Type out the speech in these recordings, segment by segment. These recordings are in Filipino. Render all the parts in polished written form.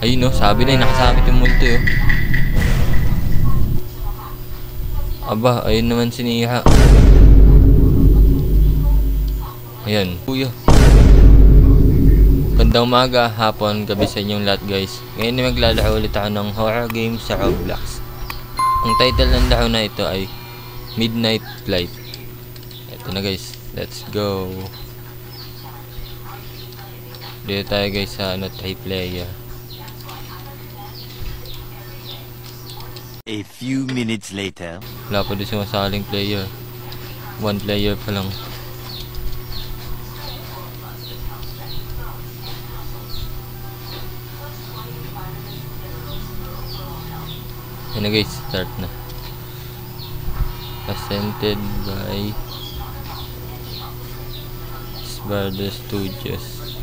Ayun no, sabi na nakasabit yung multo yun. Aba, ayun naman si Niha. Ayan, kuya. Gandang umaga, hapon, gabi sa inyong lahat guys. Ngayon ay maglalaro ulit ako ng horror game sa Roblox. Ang title ng laro na ito ay Midnight Flight. Ito na guys, let's go. Dito tayo guys sa 3 player. A few minutes later. Wala pa doon sumasaling player. 1 player pa lang. Yan na guys, start na. Presented by Sbardo Studios.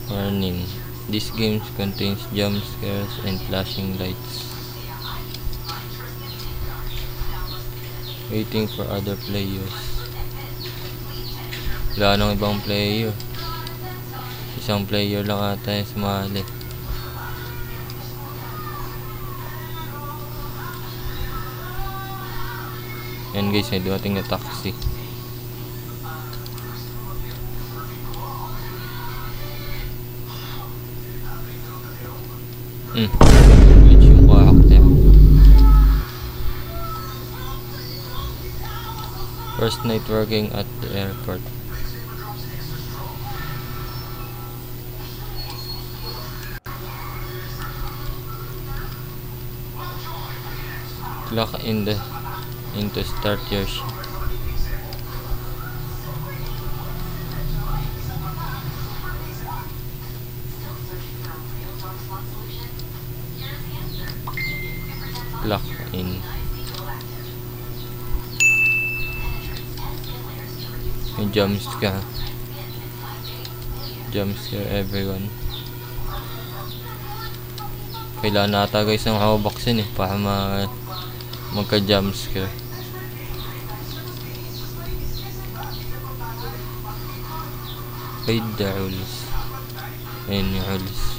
Warning. This game contains jump scares and flashing lights. Waiting for other players. Wala nang ibang player. Isang player lang ata yung sumali. Yan guys, may dumating na taxi. Glitch yung karakter. First night working at the airport. Clock into start your shift. Clock in. May jumps ka. Jumps scare everyone. Kailangan nata guys ng hawabaksin para magka-jumpscare. Read the rules. Ayan yung rules.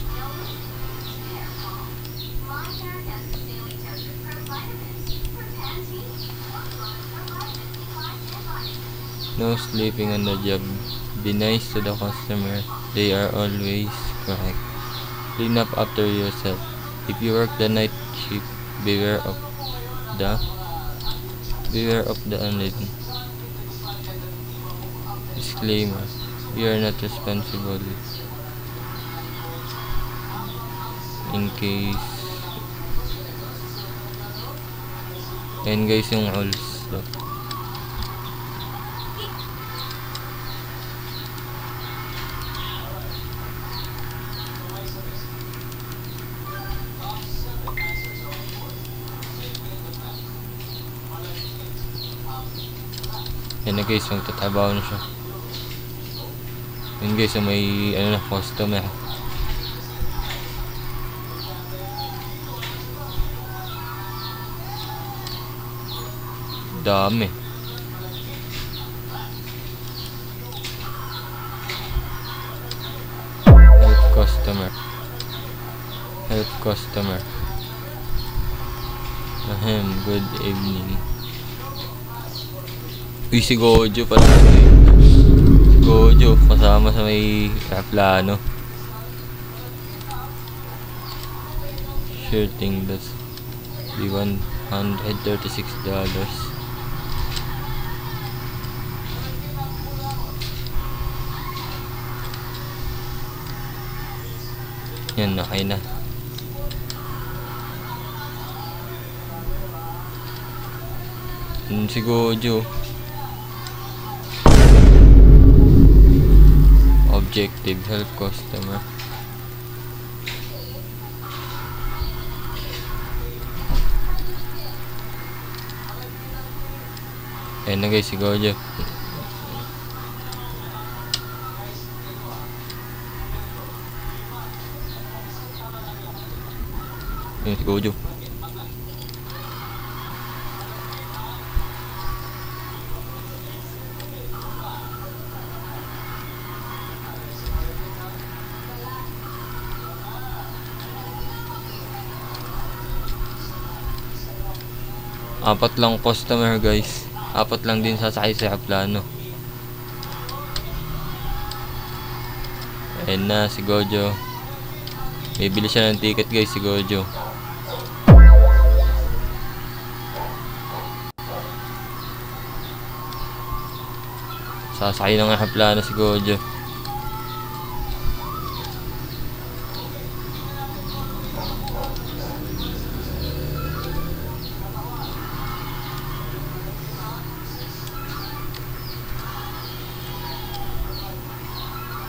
No sleeping on the job. Be nice to the customer. They are always correct. Clean up after yourself. If you work the night shift, beware of the unknown. Disclaimer: we are not responsible in case. Ayan guys yung rules. Yan na guys, magtatabaw na siya. Yan guys, may customer. Dami. Help customer. Good evening. Uy, si Gojo pala. Si Gojo, kasama sa may plano. Sure thing, that's the $136. Yan, nakay na. Si Gojo. Objective: help customer. Ayan na guys, si Gojo. Ayan si Gojo. Apat lang customer guys. Apat lang din sasakay sa aeroplano. Ayan na si Gojo. Bibili siya ng ticket guys si Gojo. Sasakay ng aeroplano si Gojo.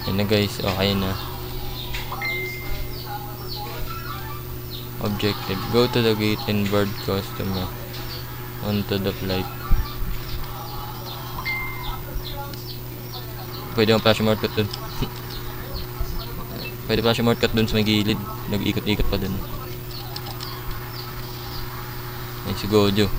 Yan na guys, okay na. Objective, go to the gate and board customer onto the flight. Pwede mong flash shortcut dun. Pwede flash shortcut dun sa may gilid. Nag-ikot-ikot pa dun. Ay si Gojo.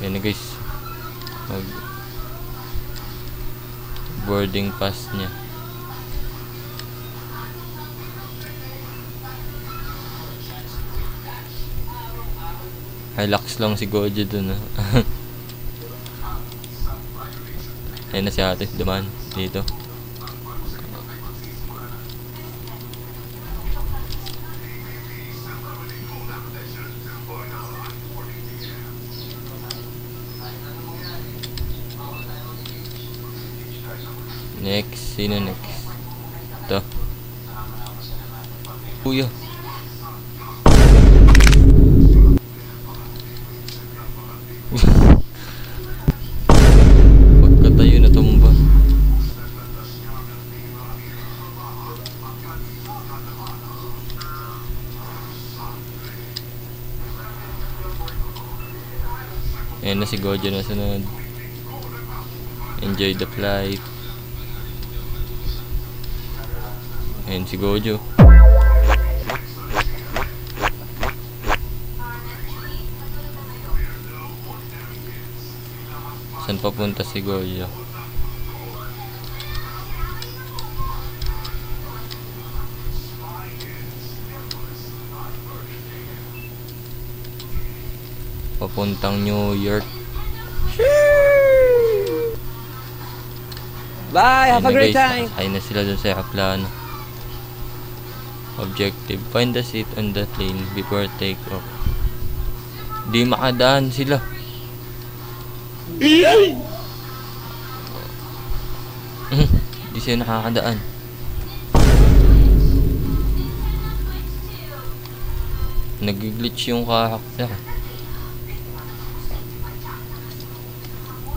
Yan na guys, boarding pass niya. Relax lang si Gojo dun Ayan na si ate, dumaan dito. Next, sino next? Ito. Kuya. Pagkatayo na tumba. Ayan na si Gojo na sunod. Enjoy the flight. Ayan si Gojo. Saan papunta si Gojo? Papuntang New York. Bye, have a great Guys, time. ay na sila dun sa aeroplano. Objective, find the seat on the plane before take off. Di makadaan sila. Di sila nakakadaan. Nag-glitch yung karakter.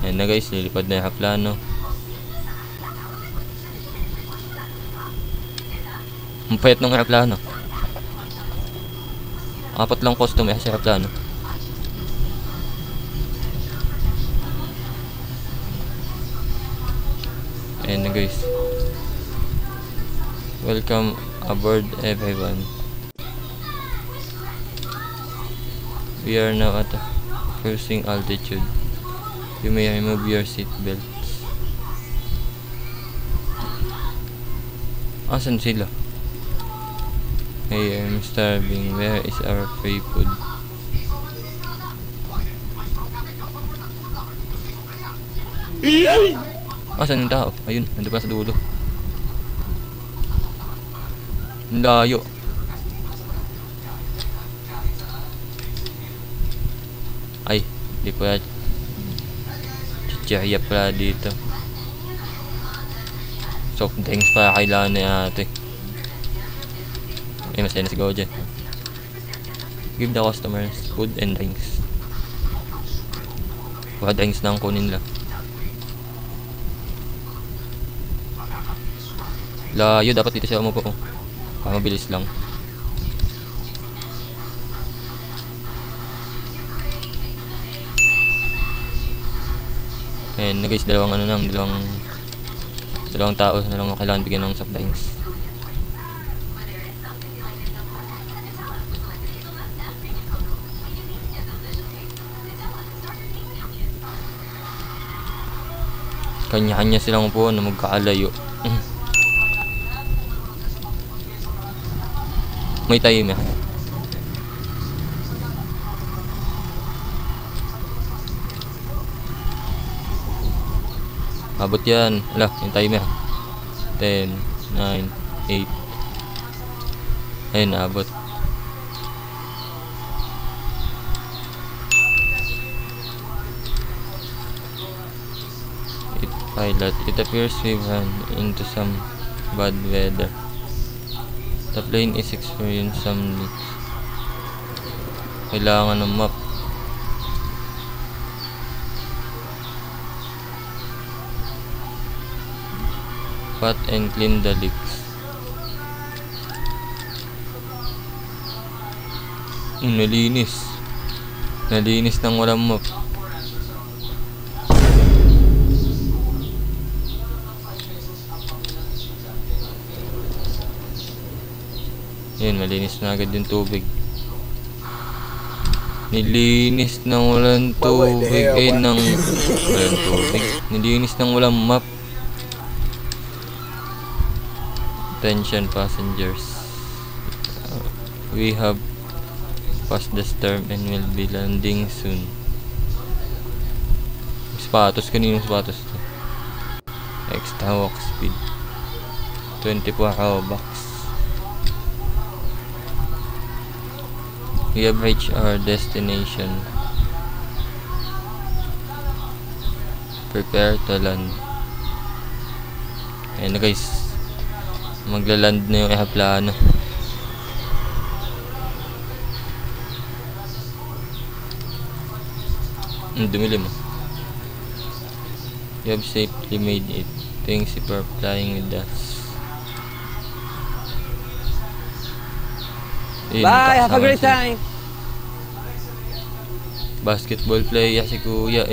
Ayan na guys, nilipad na yung aeroplano. Ang payat ng aeroplano. Apat lang customer sa aeroplano. Ayan na guys. Welcome aboard everyone. We are now at a cruising altitude. You may remove your seat belts. Asan sila? Hey, I'm starving. Where is our free food? Asan yung tao? Ayun, nandun pa sa dulo. Ang layo. Ay, di pa. Chichirya pala dito. Soft drinks para kailangan ni ate. Ay, masaya na si Gojo. Give the customers food and drinks. Pura drinks na ang kunin nila. Layo, dapat dito siya umupo. Para mabilis lang. Ayan na guys, dalawang tao na lang kailangan bigyan ng soft drinks. Kanya-kanya silang upuan na magkakalayo. May time eh. Abot yan. Ala, yung time eh. 10, 9, 8. Ayun, abot. Pilot, it appears we've run into some bad weather. The plane is experiencing some leaks. Kailangan ng map. Pat and clean the leaks. Nalinis. Nalinis ng walang map. Yan, malinis na agad yung tubig. Nilinis ng walang tubig. Walang tubig. Nilinis ng walang map. Attention passengers. We have passed the storm and will be landing soon. Sapatos, kaninong sapatos to? Extra walk speed. 24 hour box. We have reached our destination. Prepare to land. Ayan na guys. Maglaland na yung ehaplano. Dumilim. You have safely made it. Thanks for flying with us. Bye, have a great time. Basketball player si Kuya.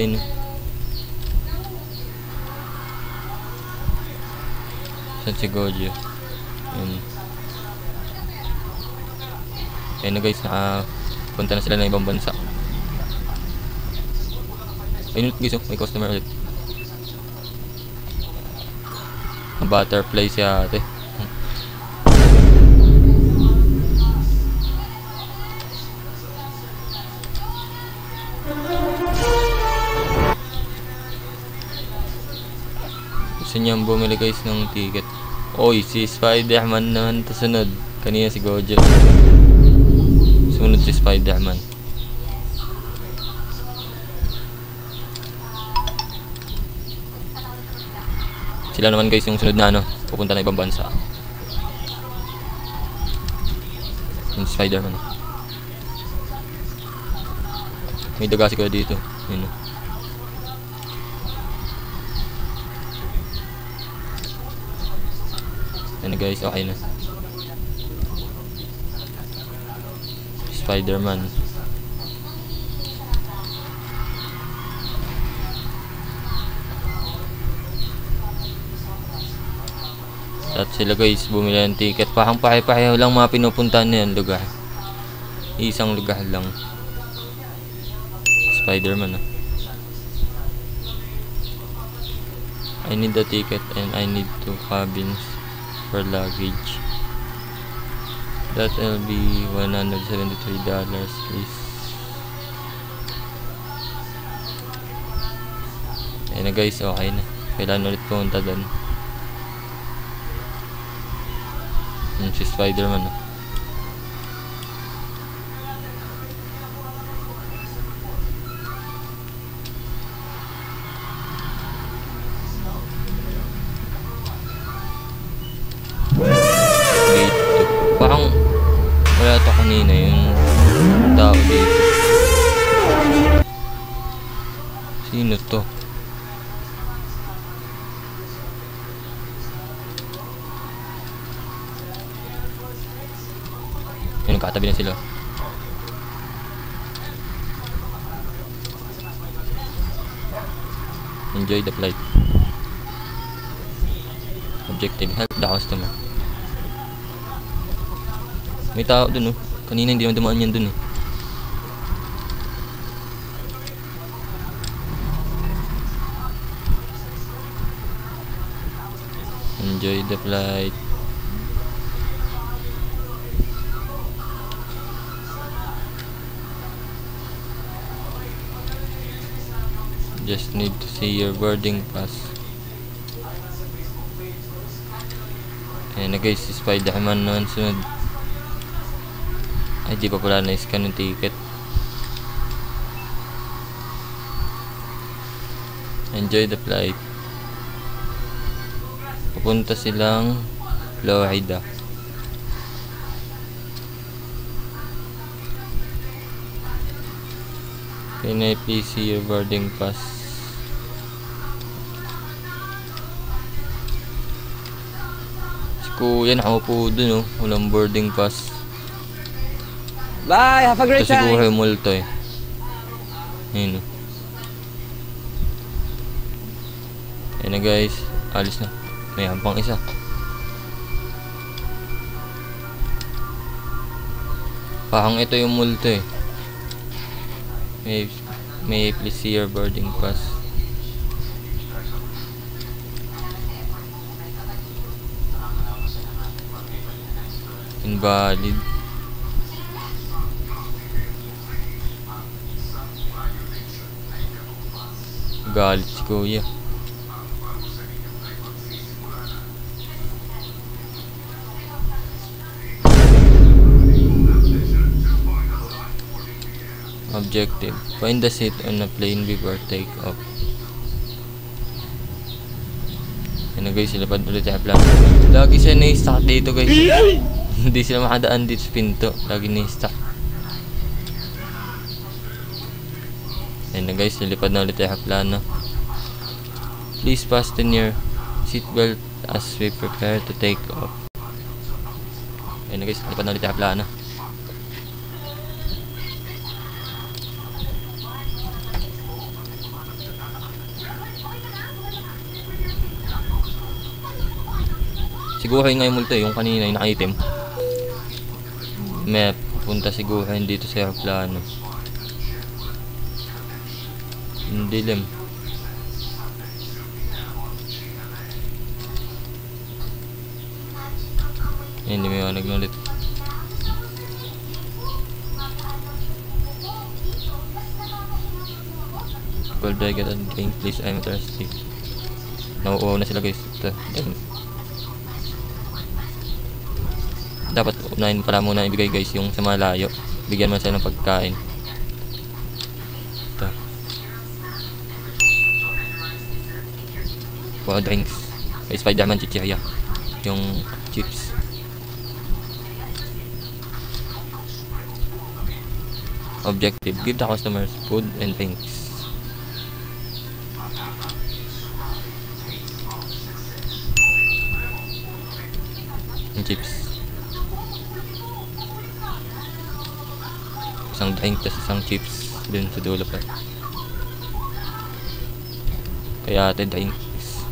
Saan si Gojo? Ayun na guys, nakapunta na sila ng ibang bansa. Ayun guys, may customer ulit. Butterfly si ate. Gusto niyang bumili guys ng ticket. Oy, si Spider-Man naman ito sunod. Kanina si Gojo. Sunod si Spider-Man. Sila naman guys yung sunod na pupunta na ibang bansa. Yung Spider-Man. May daga si Kuya dito. Yun. Yan guys, okay na. Spider-Man. At sila guys, bumili ng ticket. Parang pahay-pahay lang mga pinupuntahan na yan lugar. Isang lugar lang. Spider-Man. I need a ticket and I need 2 cabins for luggage. That will be $173 please. Ayun na guys, okay na. Kailan ulit pumunta doon. Si Spider-Man. Parang wala to kanina yung tao dito. Sino to? Yung nagkatabi na sila. Enjoy the flight. Objective, help the customer. May tao dun Kanina hindi naman dumaan yan dun Enjoy the flight. Just need to see your boarding pass. Ayan na guys, si Spider-Man naman sunod. Ay, di pa pala na-scan yung ticket. Enjoy the flight. Pupunta silang Florida. Can I please see your boarding pass? Si Kuya nakaupo dun oh, walang boarding pass. Bye, have a great Ito siguro time. yung multo eh. Ayun oh. Ayun na guys, alis na. May hampang isa. Parang ito yung multo eh. May please see your boarding pass. Invalid. Galit si Kuya. Objective: find the seat on a plane before takeoff. Ano guys, sila pa ulit yung plan. Lagi siya na-stuck dito guys. Hindi sila makadaan dito sa pinto. Lagi na-stuck. Ayun na guys, nilipad na ulit yung plano. Please fasten your seatbelt as we prepare to take off. Ayun na guys, nilipad na ulit yung plano. Siguro nga yung multo, yung kanina yung naka-item. May punta siguro dito sa aeroplano. Yung dilim. Hindi may wanag na ulit. Cold I get a drink please, I'm thirsty. Nauuwaw na sila guys. Dapat unahin pala muna ibigay guys yung sa malayo. Bigyan mo sila ng pagkain. Ito. Wow, drinks. Kay Spider-Man chichirya. Yung chips. Objective: give the customers food and drinks. Yung chips. Isang drink tas isang chips dun sa dulo pa. Kaya ate drinks.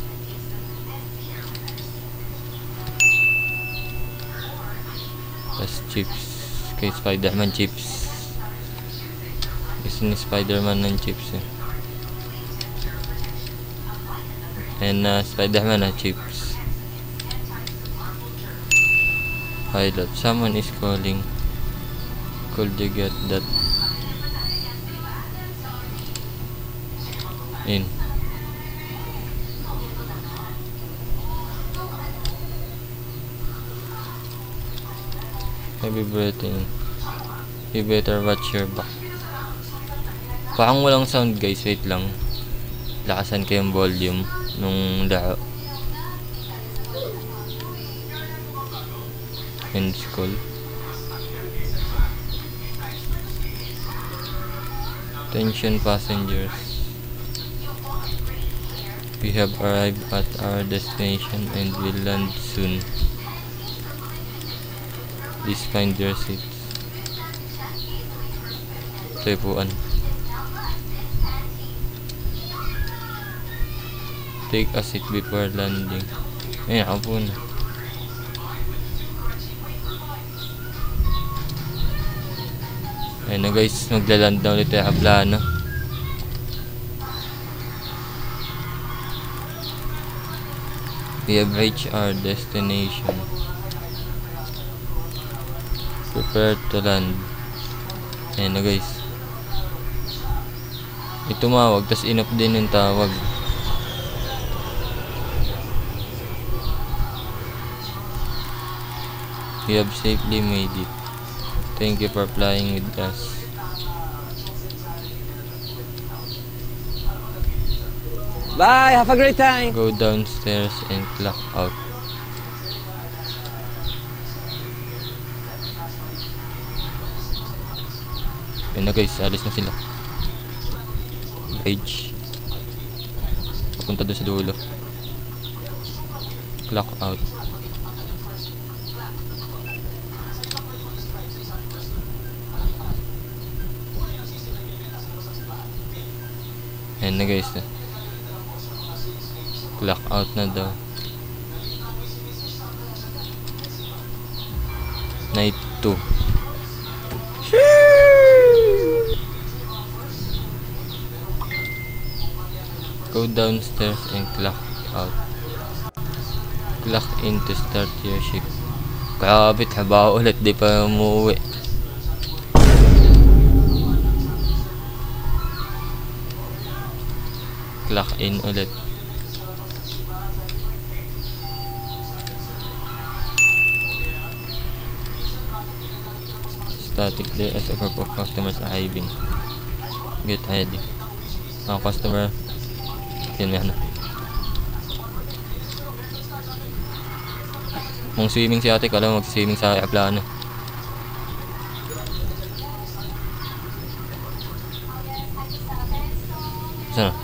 Tas chips. Kay Spider-Man chips. Gusto ni Spider-Man ng chips eh. And Spider-Man na chips. Pilot, someone is calling. Could you get that? In. Maybe breathing. You better watch your back. Parang walang sound guys, wait lang. Lakasan ko yung volume nung laro. In school. Attention passengers. We have arrived at our destination and will land soon. Please find your seats. Tepuan. Take a seat before landing. Ayan, ako na. Ayan na guys, maglaland na ulit yung plano. We have reached our destination. Prepare to land. Ayan na guys. Tumawag, tas inop din yung tawag. We have safely made it. Thank you for flying with us. Bye, have a great time. Go downstairs and clock out. Ayan na guys, alis na sila. Bridge. Papunta doon sa dulo. Clock out. Ayan na guys. Clock out na daw. Night 2. Go downstairs and clock out. Clock in to start your shift. Grabe, trabaho ulit, di pa umuwi. Clock in ulit. Static there as a group of customers arriving. Get ready. Mga customer, yun yan. Kung swimming si ate, kala mag-swimming sa aeroplano. Saan?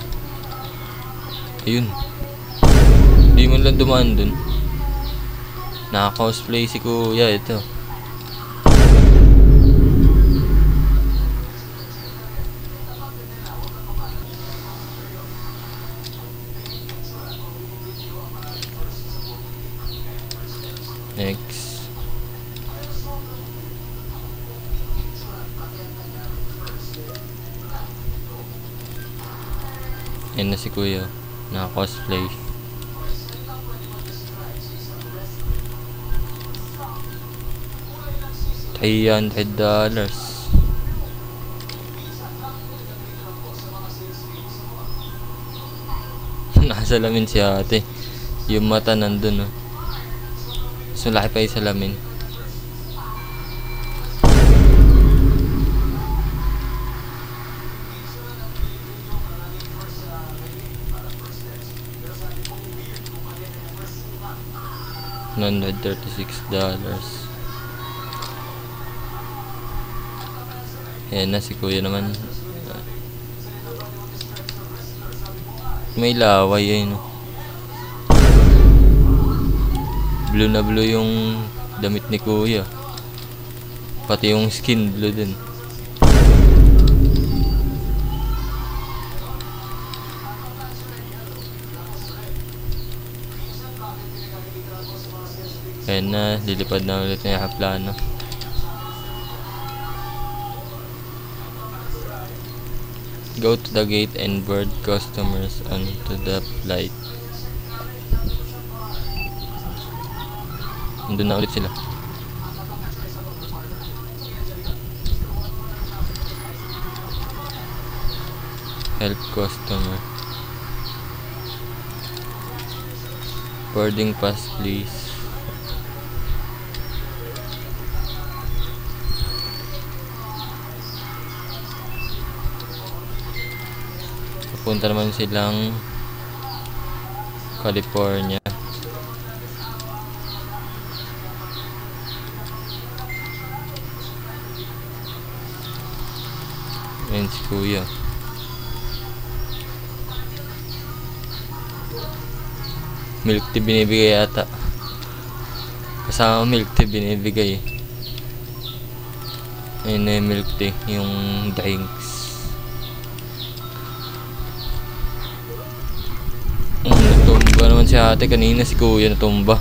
Ayun. Hindi mo lang dumaan dun. Naka-cosplay si kuya, ito. Next. Yan na si kuya. Naka-cosplay. $300. Nakasalamin si ate. Yung mata nandun, oh. So, laki pa yung salamin. $936. Ayan na si kuya naman. May laway ayun. Blue na blue yung damit ni kuya. Pati yung skin blue din. Ayan na, lilipad na ulit yung aeroplano. Go to the gate and board customers onto the flight. Nandun na ulit sila. Help customer. Boarding pass please. Papunta naman silang California. Ayan si kuya. Milk tea binibigay yata. Kasama milk tea binibigay. Ayun na yung milk tea, yung drinks. Natumba naman si ate, kanina si kuya natumba.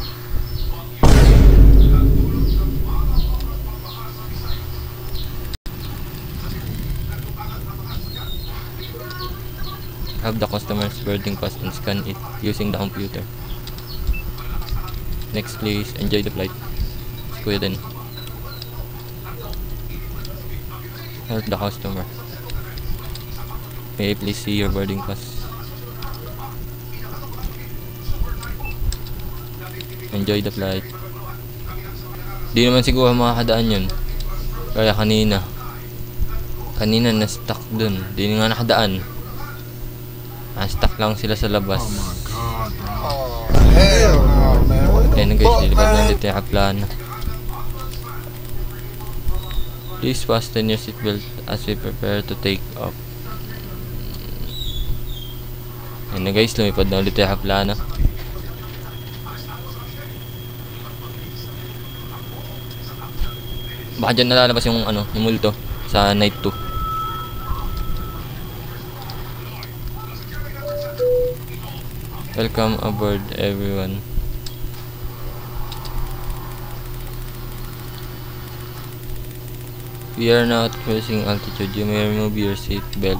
Have the customer's boarding pass and scan it using the computer. Next please, enjoy the flight. Si Kuya din. Help the customer. May I please see your boarding pass? Enjoy the flight. Di naman siguro makakadaan yun. Kaya kanina na-stuck dun. Di nga nakadaan. Na-stuck lang sila sa labas. Ayan guys, lilipad na ulit yung aeroplano. Please fasten your seatbelt as we prepare to take off. Ayan na guys, lumipad na ulit yung aeroplano. Baka dyan nalalabas yung yung multo sa night 2. Welcome aboard everyone. We are now at cruising altitude. You may remove your seat belt.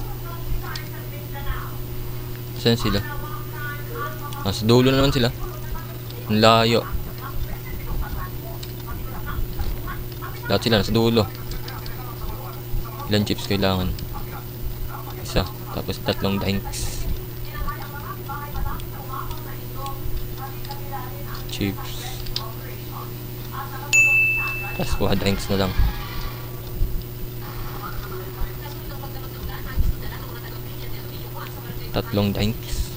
Saan sila? Nasa dulo naman sila. Ang layo. Lahat sila nasa dulo. Ilan chips kailangan? Isa. Tapos 3 drinks. Chips. Tapos 4 drinks na lang. Tatlong drinks.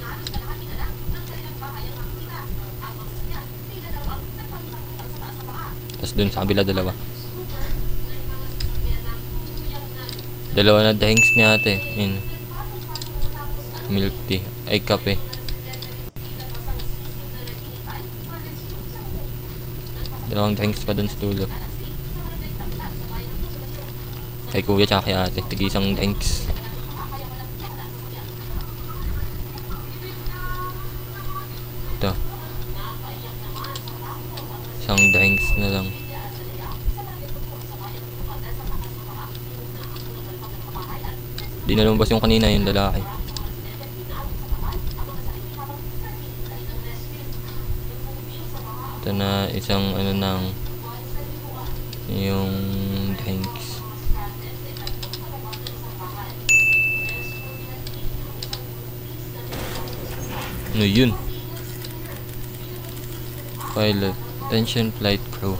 Tapos dun sa kabila dalawa. Dalawa na drinks ni ate. Yun. Milk tea. Ay, kape. Dalawang drinks pa dun sa dulo. Kay kuya tsaka kay ate. Tig-isang drinks. Ito. Isang drinks na lang. Di na lumabas yung kanina, yung lalaki. Ito na isang nang yung drinks. Ano yun? Pilot, attention flight crew.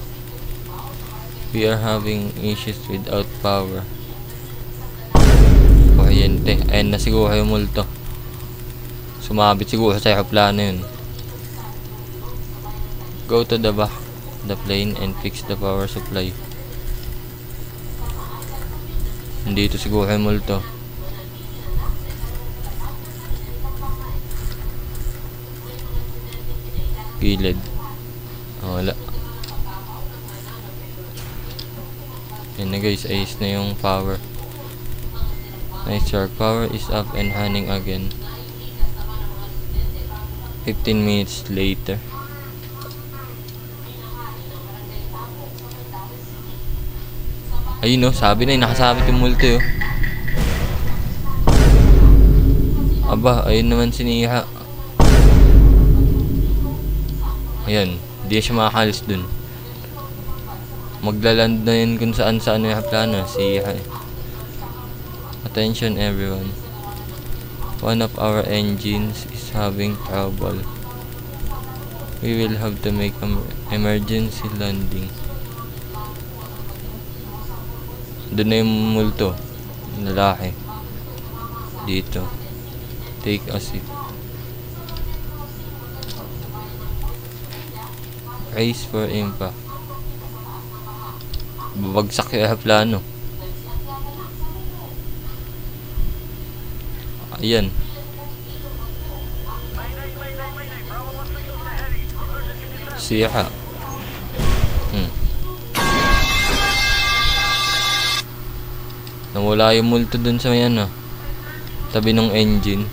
We are having issues without power. Kuryente. Ayan na siguro yung multo. Sumabit siguro sa aeroplano yun. Go to the back of the plane and fix the power supply. Nandito siguro yung multo. Gilid. Wala. Yan na guys, ayos na yung power. Nice work. Power is up and running again. 15 minutes later. Ayun no, sabi na nakasabit yung multo yun. Aba, ayun naman siniha. Ayan, hindi siya makakalis dun. Maglaland na yun kung saan yung plano. Siha eh. Attention everyone. One of our engines is having trouble. We will have to make an emergency landing. Doon na yung multo. Lalaki. Dito. Take a seat. Brace for impact. Babagsak yung aeroplano. Ayan. Siya. Nawala yung multo dun sa yan tabi ng engine.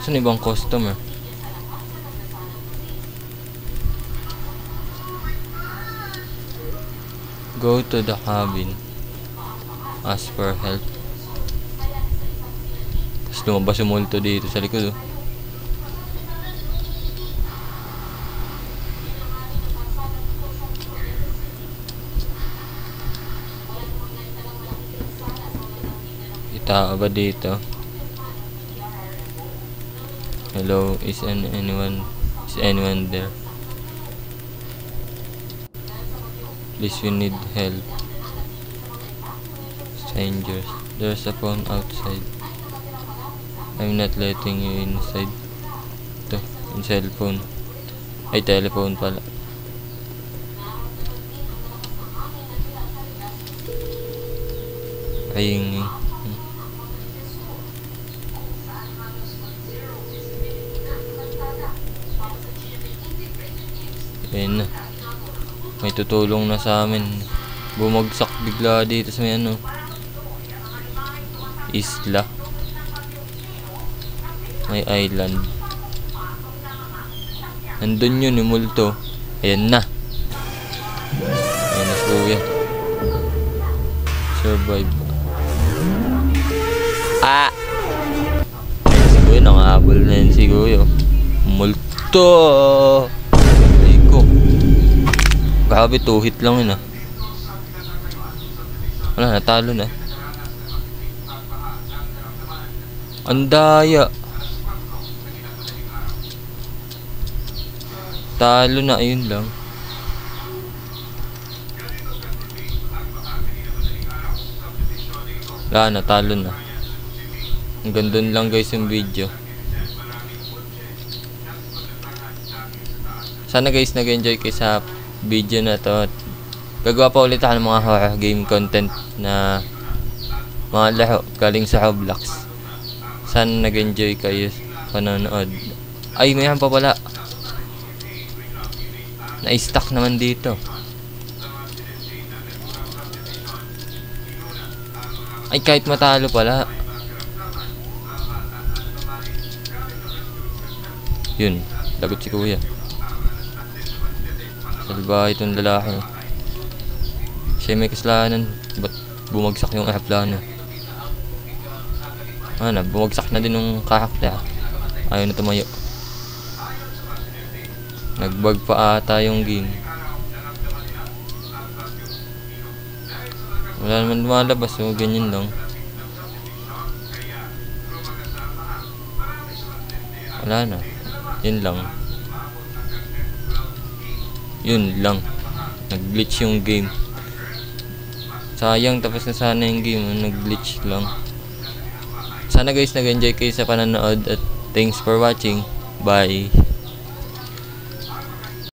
Saan ibang customer? Go to the cabin. Ask for help. Tapos lumabas yung multo dito sa likod Tao ba dito? Hello, is anyone there? Please, we need help. Strangers, there's a phone outside. I'm not letting you inside. Ito, yung cellphone. Ay, telephone pala. Ringing. Ayan na. May tutulong na sa amin. Bumagsak bigla dito sa may ano. Isla. May island. Nandun yun yung multo. Ayan na. Ayan na si Kuya. Survive. Ah! Ayan si Kuya. Nangahabol na yun si Kuya. Multo! Ay ko. Grabe, 2 hit lang yun ah. Wala, natalo na. Andaya. Talo na, ayun lang. Wala na, talo na. Hanggang dun lang guys yung video. Sana guys nag-enjoy kayo sa video na to. Gagawa pa ulit ako ng mga horror game content na mga laro galing sa Roblox. Sana nag-enjoy kayo panonood. Ay, mayroon pa pala. Na-stuck naman dito. Ay, kahit matalo pala. Yun, lagot si Kuya. Salbahe itong lalaki. Siya may kasalanan. Ba't bumagsak yung aeroplano? Ano, bumagsak na din yung karakter. Ayaw na tumayo. Nagbag pa ata yung game. Wala naman lumalabas, so ganyan lang. Wala na. Yun lang. Yun lang. Nag-glitch yung game. Sayang, tapos na sana yung game. Nag-glitch lang. Sana guys nag-enjoy kayo sa panonood at thanks for watching. Bye.